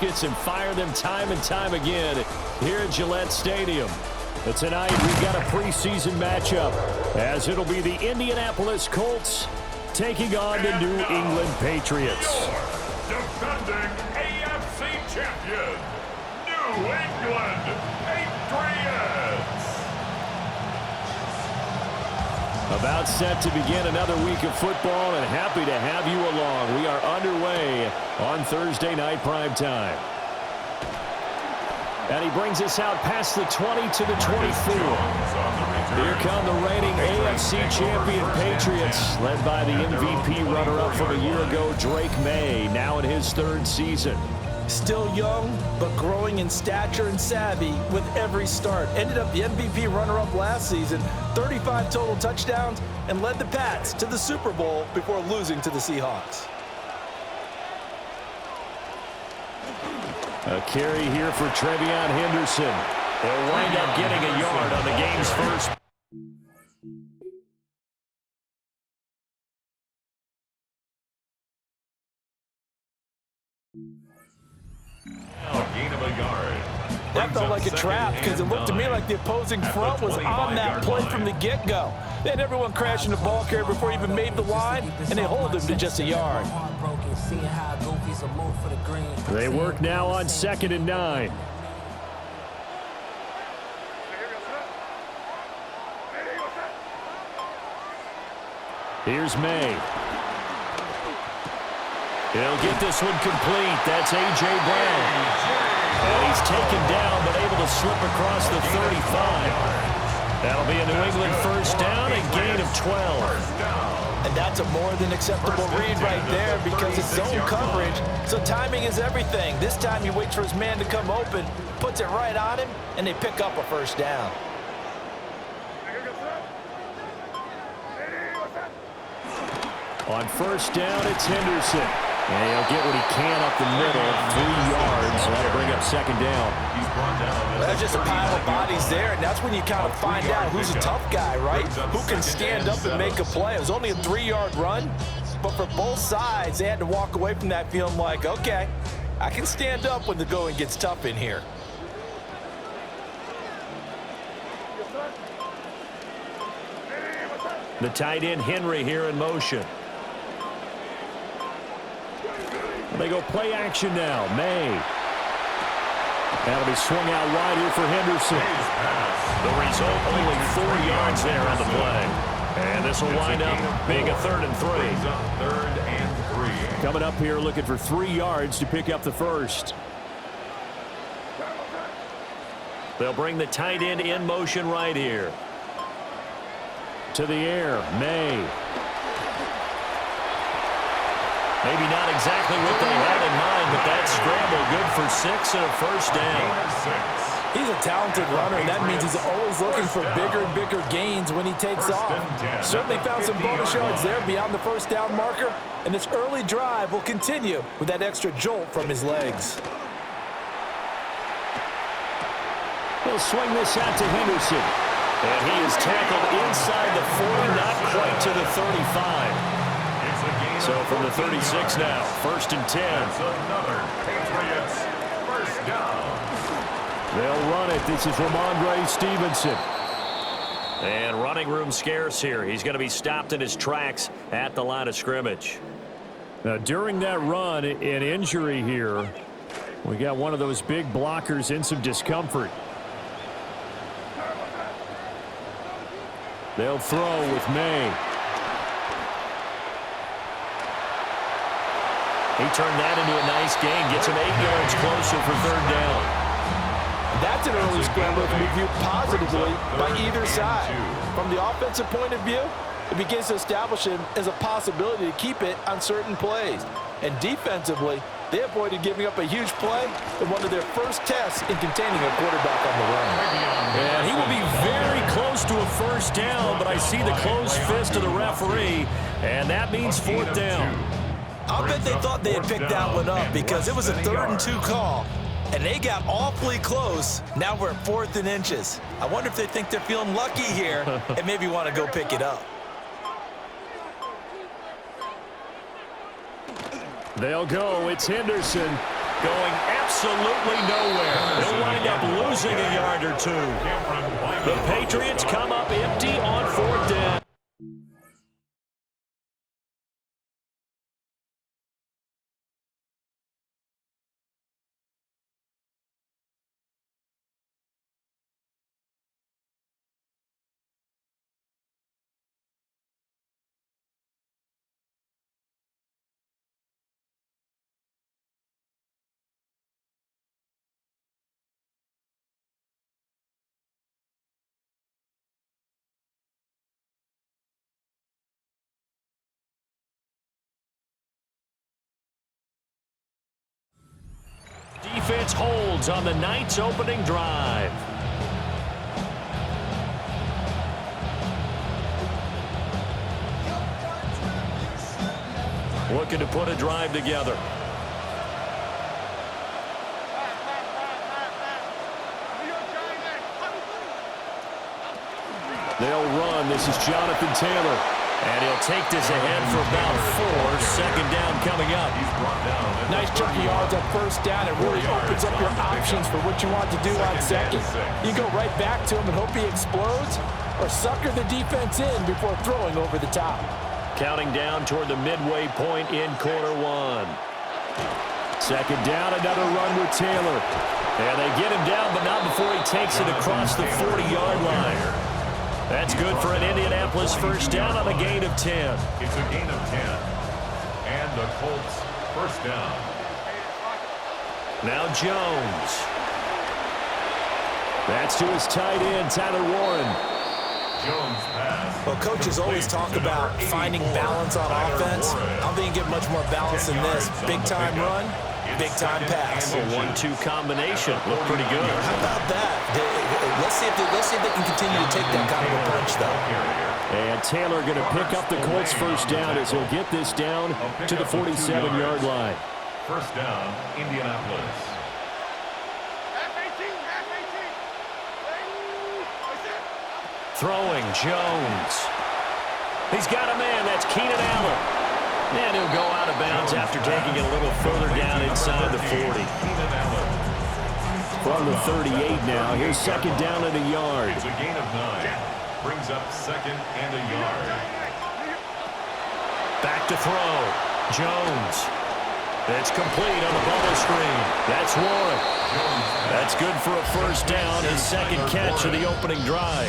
And fire them time and time again here at Gillette Stadium. But tonight we've got a preseason matchup as it'll be the Indianapolis Colts taking on the New England Patriots. Defending AFC champion, New England Patriots. About set to begin another week of football, and happy to have you along. We are underway on Thursday night primetime. And he brings us out past the 20 to the 24. Here come the reigning AFC champion Patriots, led by the MVP runner-up from a year ago, Drake May, now in his third season. Still young, but growing in stature and savvy with every start. Ended up the MVP runner-up last season, 35 total touchdowns, and led the Pats to the Super Bowl before losing to the Seahawks. A carry here for Trevion Henderson. They'll wind up getting a yard on the game's first. Gain of a yard. That felt like a trap because it looked to me like the opposing front was on that play from the get-go. They had everyone crashing the ball carrier before he even made the line, and they hold him to just a yard. They work now on 2nd and 9. Here's May. He'll get this one complete. That's A.J. Brown. And he's taken down, but able to slip across the 35. That'll be a New England first down, a gain of 12. And that's a more than acceptable read right there because it's zone coverage, so timing is everything. This time he waits for his man to come open, puts it right on him, and they pick up a first down. On first down, it's Henderson. And he'll get what he can up the middle, 3 yards. That'll bring up 2nd down. There's just a pile of bodies there, and that's when you kind of find out who's a tough guy, right? Who can stand up and make a play. It was only a 3-yard run, but for both sides, they had to walk away from that feeling like, okay, I can stand up when the going gets tough in here. The tight end, Henry, here in motion. They go play action now. May. That'll be swung out wide here for Henderson. The result, only 4 yards there on the play. And this will wind up being a 3rd and 3. 3rd and 3. Coming up here looking for 3 yards to pick up the first. They'll bring the tight end in motion right here. To the air, May. Maybe not exactly what they had in mind, but that scramble good for 6 and a first down. He's a talented runner, and that means he's always looking for bigger and bigger gains when he takes off. Certainly found some bonus yards there beyond the first down marker, and this early drive will continue with that extra jolt from his legs. He'll swing this out to Henderson. And he is tackled inside the 40, not quite to the 35. So from the 36 now, 1st and 10. That's another Patriots first down. They'll run it. This is Ramondre Stevenson. And running room scarce here. He's going to be stopped in his tracks at the line of scrimmage. Now, during that run, an injury here, we got one of those big blockers in some discomfort. They'll throw with May. He turned that into a nice gain. Gets him 8 yards closer for 3rd down. That's an early scramble that can be viewed positively by either side. From the offensive point of view, it begins to establish him as a possibility to keep it on certain plays. And defensively, they avoided giving up a huge play in one of their first tests in containing a quarterback on the run. And he will be very close to a first down, but I see the closed fist of the referee, and that means 4th down. I'll bet they thought they had picked that one up because it was a 3rd and 2 call, and they got awfully close. Now we're at 4th and inches. I wonder if they think they're feeling lucky here and maybe want to go pick it up. They'll go. It's Henderson. Going absolutely nowhere. He'll wind up losing a yard or two. The Patriots come up empty on 4th down. Defense holds on the Knights' opening drive. Looking to put a drive together. They'll run. This is Jonathan Taylor. And he'll take this ahead for about 4. Second down coming up. Nice chunk of yards on 1st down. It really opens up your options for what you want to do on 2nd. You go right back to him and hope he explodes, or sucker the defense in before throwing over the top. Counting down toward the midway point in quarter 1. Second down, another run with Taylor. And they get him down, but not before he takes it across the 40-yard line. That's good for an Indianapolis first down on a gain of 10. It's a gain of 10. And the Colts first down. Now Jones. That's to his tight end, Tyler Warren. Jones pass. Well, coaches always talk about finding balance on offense. I don't think you get much more balance than this. Big-time run, big-time pass. A 1-2 combination. Look pretty good. How about that? Let's see if they can continue to take that kind of a punch, though. And Taylor going to pick up the Colts first down as he'll get this down to the 47-yard line. First down, Indianapolis. Throwing, Jones. He's got a man. That's Keenan Allen. And he'll go out of bounds after taking it a little further down inside the 40. From the 38 now. Here's second down and a yard. It's a gain of 9. Brings up second and a yard. Back to throw. Jones. It's complete on the bubble screen. That's Warren. That's good for a first down. His second catch of the opening drive.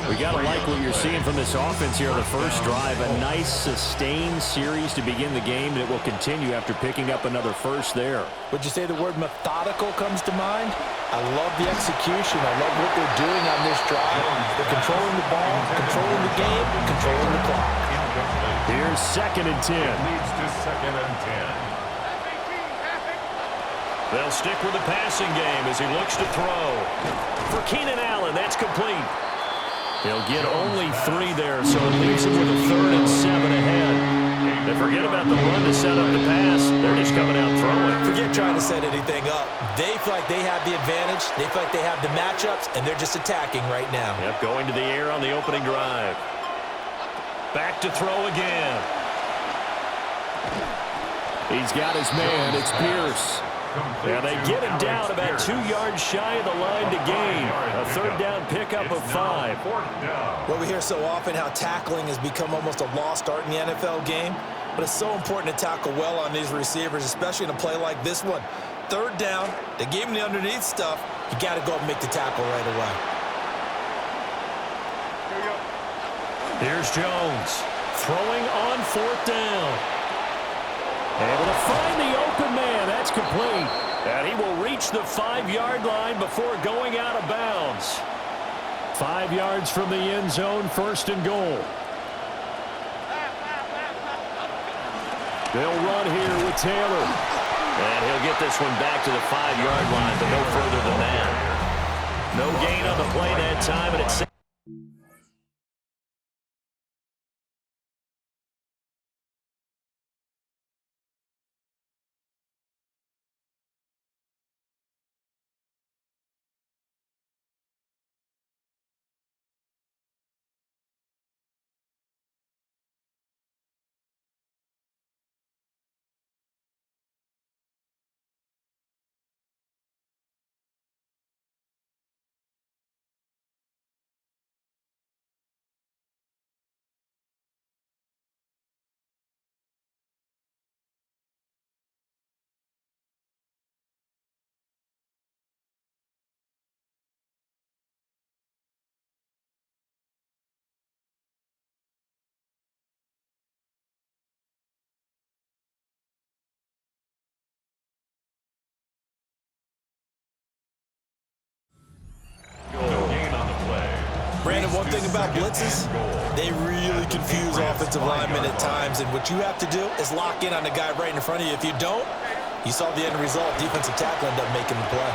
We got to like what you're seeing from this offense here on the first drive. A nice sustained series to begin the game, and it will continue after picking up another first there. Would you say the word methodical comes to mind? I love the execution. I love what they're doing on this drive. They're controlling the ball, controlling the game, controlling the clock. Here's second and 10. Leads to second and 10. They'll stick with the passing game as he looks to throw. For Keenan Allen, that's complete. He'll get only 3 there, so it leaves him with a 3rd and 7 ahead. They forget about the run to set up the pass. They're just coming out throwing. Forget trying to set anything up. They feel like they have the advantage. They feel like they have the matchups, and they're just attacking right now. Yep, going to the air on the opening drive. Back to throw again. He's got his man. It's Pierce. Yeah, they get him down about 2 yards shy of the line to gain. A 3rd down pickup of 5. Well, we hear so often how tackling has become almost a lost art in the NFL game, but it's so important to tackle well on these receivers, especially in a play like this one. 3rd down, they gave him the underneath stuff. You got to go and make the tackle right away. Here's Jones throwing on 4th down. Able to find the open man. That's complete. And he will reach the 5-yard line before going out of bounds. 5 yards from the end zone, 1st and goal. They'll run here with Taylor. And he'll get this one back to the 5-yard line, but no further than that. No gain on the play that time, and it's about blitzes, they really confuse offensive linemen at times, and what you have to do is lock in on the guy right in front of you. If you don't, you saw the end result. Defensive tackle ended up making the play.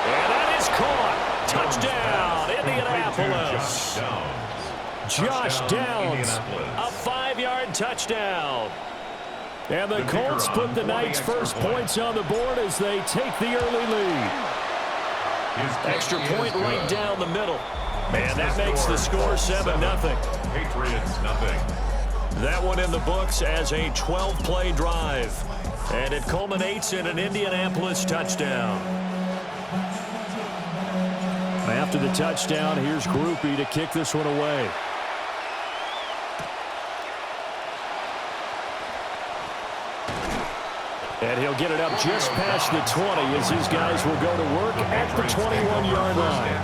And that is caught. Touchdown, Indianapolis. Josh Downs, a 5-yard touchdown. And the Colts put the Knights' first points on the board as they take the early lead. Extra point right down the middle. And that makes the score 7-0. Patriots nothing. That one in the books as a 12-play drive. And it culminates in an Indianapolis touchdown. After the touchdown, here's Groupie to kick this one away. And he'll get it up just past the 20 as his guys will go to work at the 21-yard line.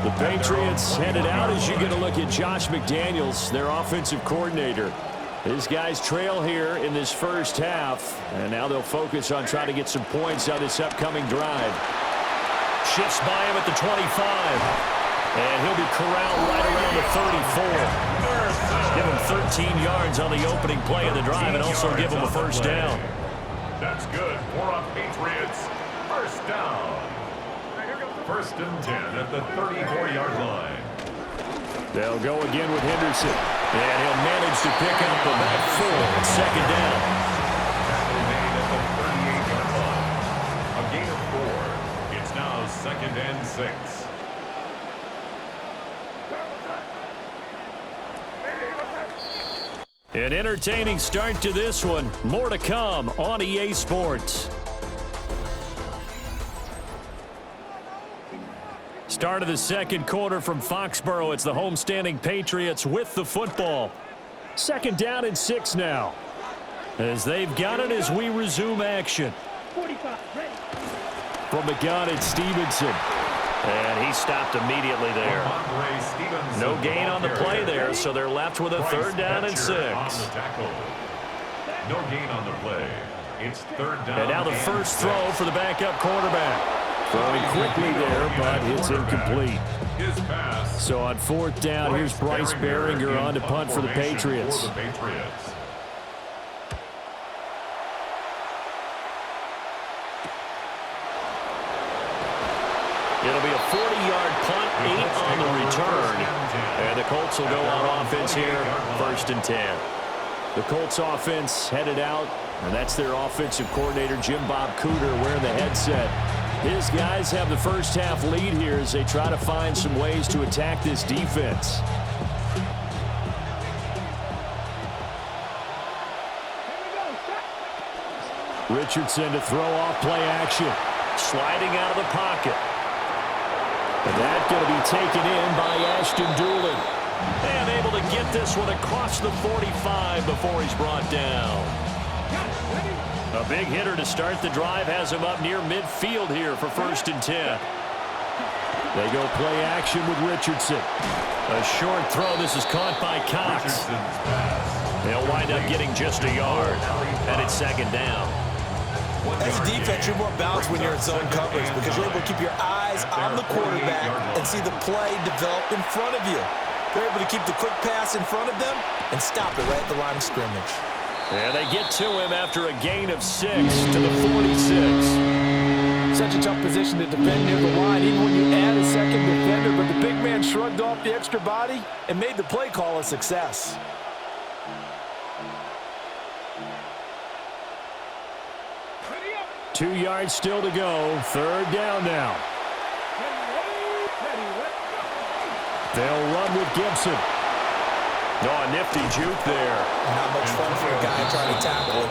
The Patriots headed out as you get a look at Josh McDaniels, their offensive coordinator. His guys trail here in this first half, and now they'll focus on trying to get some points on this upcoming drive. Shifts by him at the 25, and he'll be corralled right around the 34. Give him 13 yards on the opening play of the drive and also give him a first down. That's good for a Patriots first down. First and 10 at the 34-yard line. They'll go again with Henderson. And he'll manage to pick up about 4 at second down. Tackle made at the 38-yard line. A gain of 4. It's now second and 6. An entertaining start to this one. More to come on EA Sports. Start of the second quarter from Foxborough. It's the homestanding Patriots with the football. Second down and 6 now. As they've got it as we resume action. From the gun, it's Stevenson. And he stopped immediately there. No gain on the play there, so they're left with a third down and 6. No gain on the play. It's third down. And now the first throw for the backup quarterback. Throwing quickly there, but it's incomplete. So on fourth down, here's Bryce Behringer on to punt for the Patriots. It'll be a 40-yard punt, 8 on the return. And the Colts will go on offense here, first and 10. The Colts offense headed out, and that's their offensive coordinator, Jim Bob Cooter, wearing the headset. His guys have the first half lead here as they try to find some ways to attack this defense. Richardson to throw off play action. Sliding out of the pocket. And that's going to be taken in by Ashton Doolin. And able to get this one across the 45 before he's brought down. A big hitter to start the drive has him up near midfield here for first and 10. They go play action with Richardson. A short throw. This is caught by Cox. They'll wind up getting just a yard. And it's second down. As a defense, you're more balanced when you're in zone coverage because you're able to keep your eyes on the quarterback and see the play develop in front of you. You're able to keep the quick pass in front of them and stop it right at the line of scrimmage. And they get to him after a gain of 6 to the 46. Such a tough position to defend near the line, even when you add a second defender, but the big man shrugged off the extra body and made the play call a success. Two yards still to go. Third down now. They'll run with Gibson. Oh, a nifty juke there. Not much fun for a guy trying to tackle him.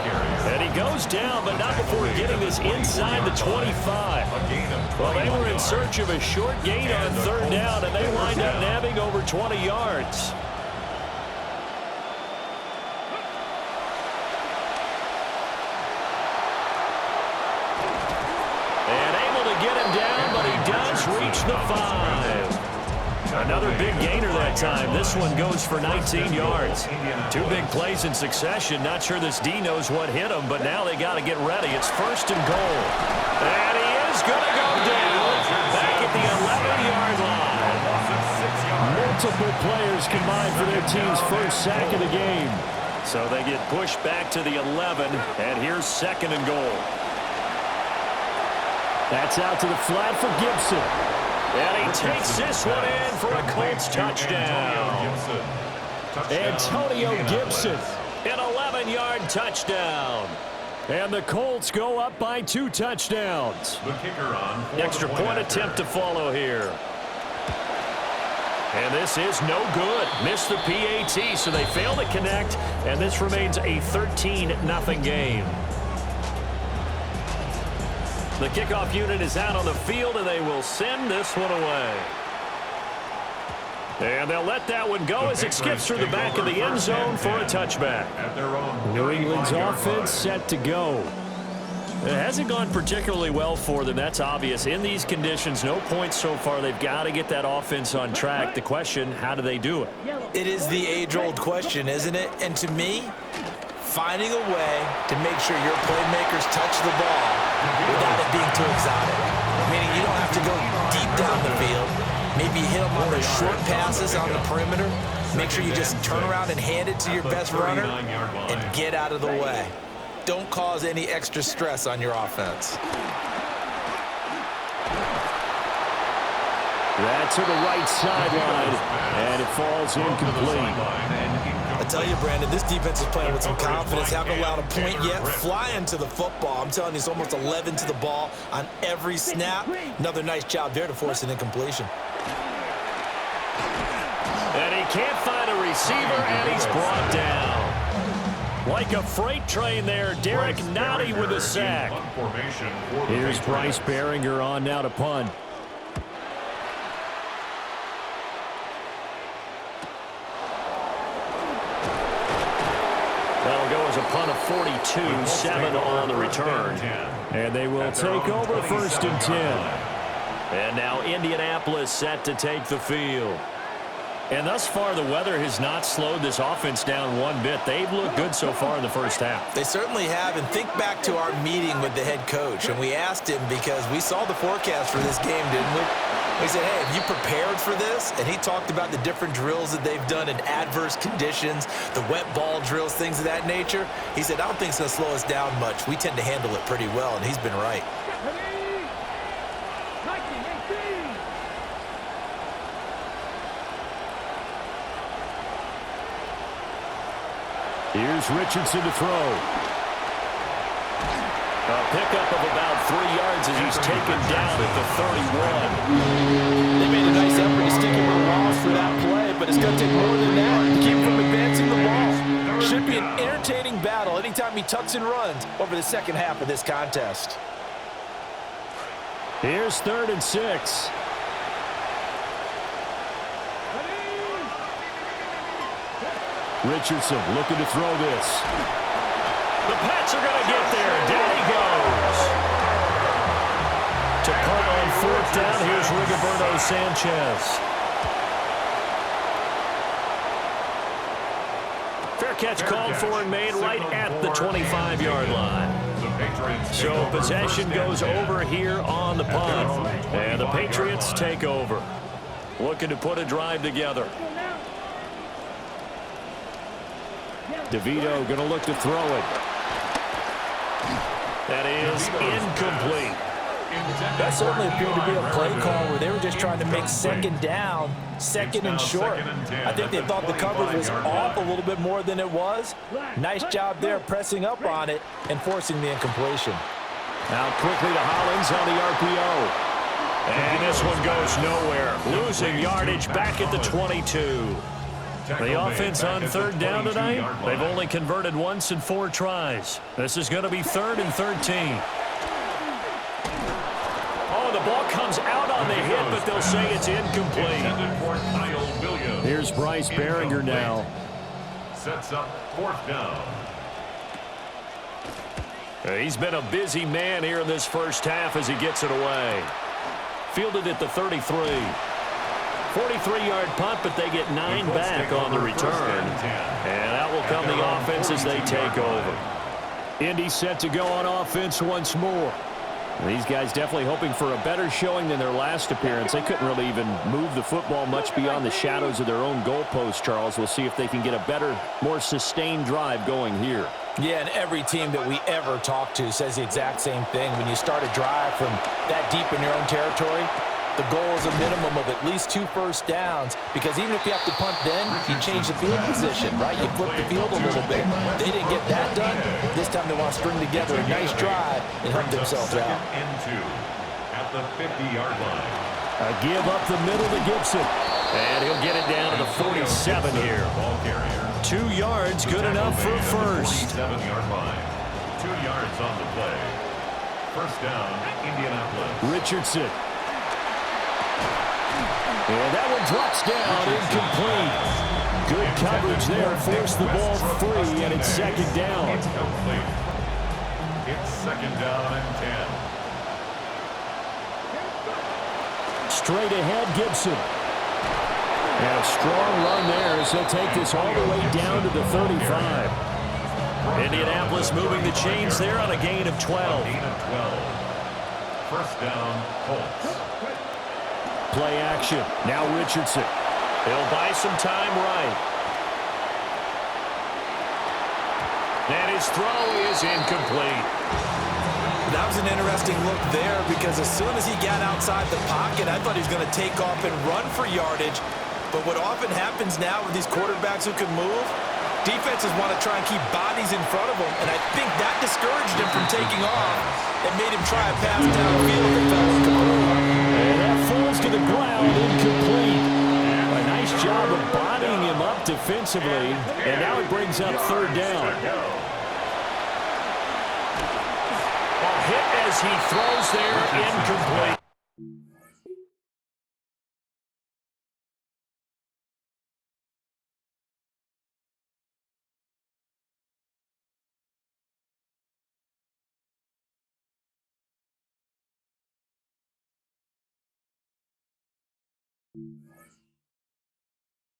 And he goes down, but not before getting this inside the 25. Well, they were in search of a short gain on third down, and they wind up nabbing over 20 yards. And able to get him down, but he does reach the 5. Another big gainer that time. This one goes for 19 yards. Two big plays in succession. Not sure this D knows what hit him, but now they got to get ready. It's first and goal. And he is going to go down back at the 11-yard line. Multiple players combined for their team's first sack of the game. So they get pushed back to the 11, and here's 2nd and goal. That's out to the flat for Gibson. And he takes this one in for a Colts touchdown. Antonio Gibson, an 11-yard touchdown. And the Colts go up by 2 touchdowns. The kicker on Extra point attempt to follow here. And this is no good. Missed the PAT, so they fail to connect, and this remains a 13-0 game. The kickoff unit is out on the field, and they will send this one away. And they'll let that one go as it skips through the back of the end zone for a touchback. New England's offense set to go. It hasn't gone particularly well for them. That's obvious. In these conditions, no points so far. They've got to get that offense on track. The question, how do they do it? It is the age-old question, isn't it? And to me, finding a way to make sure your playmakers touch the ball without it being too exotic. Meaning you don't have to go deep down the field. Maybe hit them on the short passes on the perimeter. Make sure you just turn around and hand it to your best runner and get out of the way. Don't cause any extra stress on your offense. That to the right sideline, and it falls incomplete. I tell you, Brandon, this defense is playing with some confidence. Haven't allowed a point yet. Flying to the football. I'm telling you, it's almost 11 to the ball on every snap. Another nice job there to force an incompletion. And he can't find a receiver, and he's brought down. Like a freight train there, Derek Nottie with a sack. Here's Bryce Behringer on now to punt. That'll go as a punt of 42, 7 on the return. And they will take over 1st and 10. And now Indianapolis set to take the field. And thus far, the weather has not slowed this offense down one bit. They've looked good so far in the first half. They certainly have. And think back to our meeting with the head coach. And we asked him because we saw the forecast for this game, didn't we? We said, hey, have you prepared for this? And he talked about the different drills that they've done in adverse conditions, the wet ball drills, things of that nature. He said, I don't think it's going to slow us down much. We tend to handle it pretty well, and he's been right. Here's Richardson to throw. A pickup of about 3 yards as he's taken down at the 31. They made a nice effort to stick him with a loss for that play, but it's going to take more than that to keep him from advancing the ball. Should be an entertaining battle anytime he tucks and runs over the second half of this contest. Here's 3rd and 6. Richardson looking to throw this. The Pats are going to get there. Down he goes. To punt on 4th down, here's Rigoberto Sanchez. Fair catch called for and made right at the 25-yard line. So possession goes over here on the punt. And the Patriots take over. Looking to put a drive together. DeVito going to look to throw it. That is incomplete. That certainly appeared to be a play call where they were just trying to make 2nd down, 2nd and short. I think they thought the coverage was off a little bit more than it was. Nice job there pressing up on it and forcing the incompletion. Now quickly to Hollins on the RPO. And this one goes nowhere. Losing yardage back at the 22. The offense on 3rd down tonight, they've only converted once in 4 tries. This is going to be 3rd and 13. Oh, the ball comes out on the hit, but they'll say it's incomplete. Here's Bryce Behringer now. Sets up 4th down. He's been a busy man here in this first half as he gets it away. Fielded at the 33. 43-yard punt, but they get 9 back on the return. And that will come the offense as they take over. Indy set to go on offense once more. These guys definitely hoping for a better showing than their last appearance. They couldn't really even move the football much beyond the shadows of their own goalpost, Charles. We'll see if they can get a better, more sustained drive going here. Yeah, and every team that we ever talk to says the exact same thing. When you start a drive from that deep in your own territory, the goal is a minimum of at least 2 first downs, because even if you have to punt then, you change the field position, right? You flip the field a little bit. They didn't get that done. This time they want to string together a nice drive and help themselves out. At the 50-yard line. A give up the middle to Gibson. And he'll get it down to the 47 here. 2 yards, good enough for a first. 47-yard line. 2 yards on the play. First down, Indianapolis. Richardson. And that one drops down, incomplete. Good coverage there, forced the ball free, and it's second down. It's complete. It's second down and 10. Straight ahead, Gibson. And a strong run there as he'll take this all the way down to the 35. Indianapolis moving the chains there on a gain of 12. First down, Colts. Play action. Now Richardson. He'll buy some time right. And his throw is incomplete. That was an interesting look there, because as soon as he got outside the pocket, I thought he was going to take off and run for yardage. But what often happens now with these quarterbacks who can move, defenses want to try and keep bodies in front of them, and I think that discouraged him from taking off and made him try a pass downfield that fell incomplete. And that falls to the ground, incomplete. A nice job of bodying him up defensively, and now it brings up third down. A hit as he throws there, incomplete.